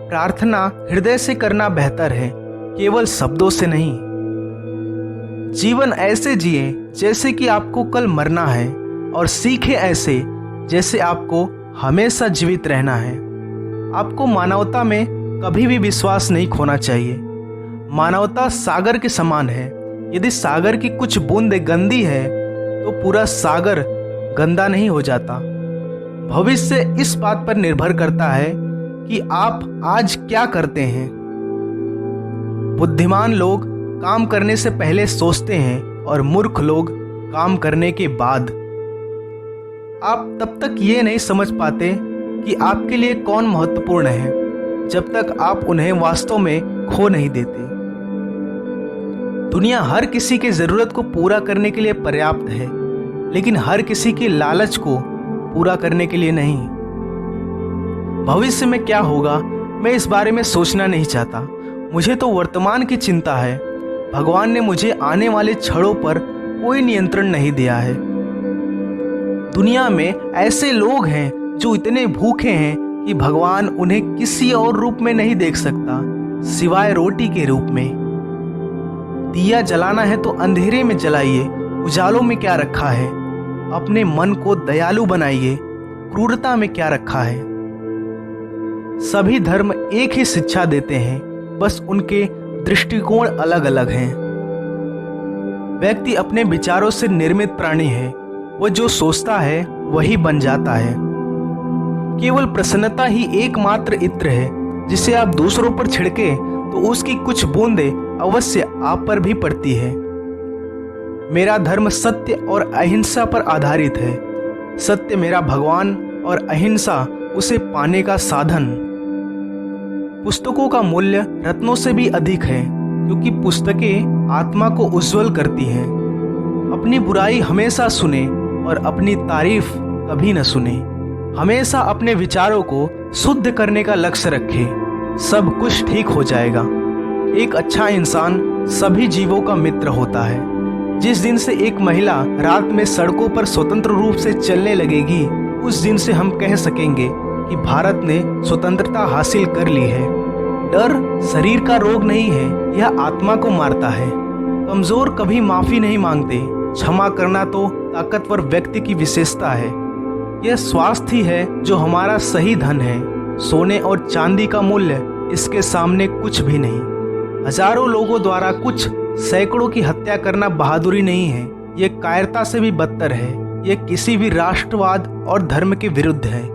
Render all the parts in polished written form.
प्रार्थना हृदय से करना बेहतर है, केवल शब्दों से नहीं। जीवन ऐसे जिए जैसे कि आपको कल मरना है, और सीखे ऐसे जैसे आपको हमेशा जीवित रहना है। आपको मानवता में कभी भी विश्वास नहीं खोना चाहिए। मानवता सागर के समान है। यदि सागर की कुछ बूंदें गंदी है तो पूरा सागर गंदा नहीं हो जाता। भविष्य इस बात पर निर्भर करता है कि आप आज क्या करते हैं। बुद्धिमान लोग काम करने से पहले सोचते हैं और मूर्ख लोग काम करने के बाद। आप तब तक ये नहीं समझ पाते कि आपके लिए कौन महत्वपूर्ण है जब तक आप उन्हें वास्तव में खो नहीं देते। दुनिया हर किसी की जरूरत को पूरा करने के लिए पर्याप्त है, लेकिन हर किसी की लालच को पूरा करने के लिए नहीं। भविष्य में क्या होगा मैं इस बारे में सोचना नहीं चाहता। मुझे तो वर्तमान की चिंता है। भगवान ने मुझे आने वाले क्षणों पर कोई नियंत्रण नहीं दिया है। दुनिया में ऐसे लोग हैं जो इतने भूखे हैं कि भगवान उन्हें किसी और रूप में नहीं देख सकता सिवाय रोटी के रूप में। दिया जलाना है तो अंधेरे में जलाइए, उजालों में क्या रखा है। अपने मन को दयालु बनाइए, क्रूरता में क्या रखा है। सभी धर्म एक ही शिक्षा देते हैं, बस उनके दृष्टिकोण अलग अलग हैं। व्यक्ति अपने विचारों से निर्मित प्राणी है। वो जो सोचता है वही बन जाता है। केवल प्रसन्नता ही एकमात्र इत्र है जिसे आप दूसरों पर छिड़के तो उसकी कुछ बूंदें अवश्य आप पर भी पड़ती है। मेरा धर्म सत्य और अहिंसा पर आधारित है। सत्य मेरा भगवान और अहिंसा उसे पाने का साधन। पुस्तकों का मूल्य रत्नों से भी अधिक है, क्योंकि पुस्तकें आत्मा को उज्जवल करती हैं। अपनी बुराई हमेशा सुने और अपनी तारीफ कभी न सुने। हमेशा अपने विचारों को शुद्ध करने का लक्ष्य रखें, सब कुछ ठीक हो जाएगा। एक अच्छा इंसान सभी जीवों का मित्र होता है। जिस दिन से एक महिला रात में सड़कों पर स्वतंत्र रूप से चलने लगेगी, उस दिन से हम कह सकेंगे कि भारत ने स्वतंत्रता हासिल कर ली है। डर शरीर का रोग नहीं है, यह आत्मा को मारता है। कमजोर कभी माफी नहीं मांगते। क्षमा करना तो ताकतवर व्यक्ति की विशेषता है। यह स्वास्थ्य ही है जो हमारा सही धन है। सोने और चांदी का मूल्य इसके सामने कुछ भी नहीं। हजारों लोगों द्वारा कुछ सैकड़ों की हत्या करना बहादुरी नहीं है, यह कायरता से भी बदतर है। यह किसी भी राष्ट्रवाद और धर्म के विरुद्ध है।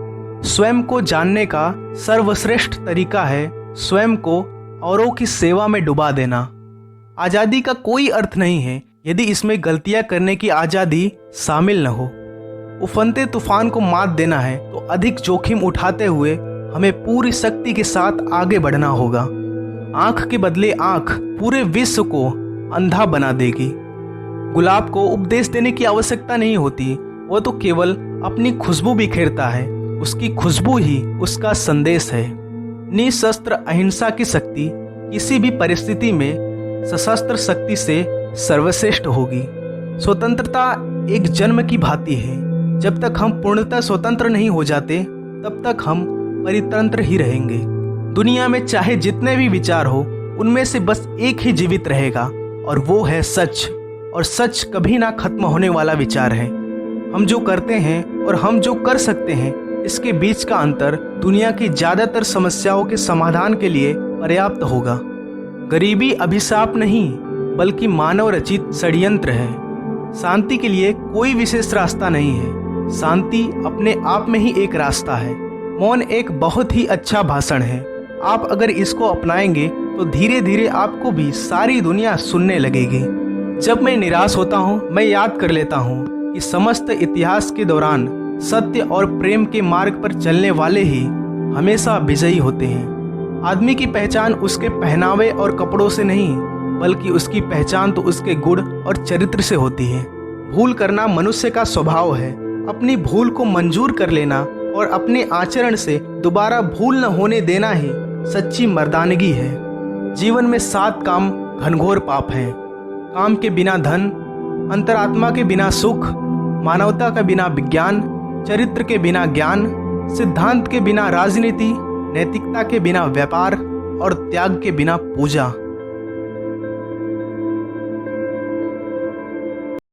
स्वयं को जानने का सर्वश्रेष्ठ तरीका है स्वयं को औरों की सेवा में डुबा देना। आज़ादी का कोई अर्थ नहीं है यदि इसमें गलतियां करने की आज़ादी शामिल न हो। उफनते तूफान को मात देना है तो अधिक जोखिम उठाते हुए हमें पूरी शक्ति के साथ आगे बढ़ना होगा। आंख के बदले आंख पूरे विश्व को अंधा बना देगी। गुलाब को उपदेश देने की आवश्यकता नहीं होती, वो तो केवल अपनी खुशबू बिखेरता है। उसकी खुशबू ही उसका संदेश है। निशस्त्र अहिंसा की शक्ति किसी भी परिस्थिति में सशस्त्र शक्ति से सर्वश्रेष्ठ होगी। स्वतंत्रता एक जन्म की भांति है। जब तक हम पूर्णतः स्वतंत्र नहीं हो जाते तब तक हम परितंत्र ही रहेंगे। दुनिया में चाहे जितने भी विचार हो, उनमें से बस एक ही जीवित रहेगा और वो है सच। और सच कभी ना खत्म होने वाला विचार है। हम जो करते हैं और हम जो कर सकते हैं, इसके बीच का अंतर दुनिया की ज्यादातर समस्याओं के समाधान के लिए पर्याप्त होगा। गरीबी अभिशाप नहीं, बल्कि मानव रचित षड्यंत्र है। शांति के लिए कोई विशेष रास्ता नहीं है। शांति अपने आप में ही एक रास्ता है। मौन एक बहुत ही अच्छा भाषण है। आप अगर इसको अपनाएंगे तो धीरे धीरे आपको भी सारी दुनिया सुनने लगेगी। जब मैं निराश होता हूँ, मैं याद कर लेता हूँ कि समस्त इतिहास के दौरान सत्य और प्रेम के मार्ग पर चलने वाले ही हमेशा विजयी होते हैं। आदमी की पहचान उसके पहनावे और कपड़ों से नहीं, बल्कि उसकी पहचान तो उसके गुण और चरित्र से होती है। भूल करना मनुष्य का स्वभाव है। अपनी भूल को मंजूर कर लेना और अपने आचरण से दोबारा भूल न होने देना ही सच्ची मर्दानगी है। जीवन में 7 काम घनघोर पाप हैं। काम के बिना धन, अंतरात्मा के बिना सुख, मानवता के बिना विज्ञान, चरित्र के बिना ज्ञान, सिद्धांत के बिना राजनीति, नैतिकता के बिना व्यापार और त्याग के बिना पूजा।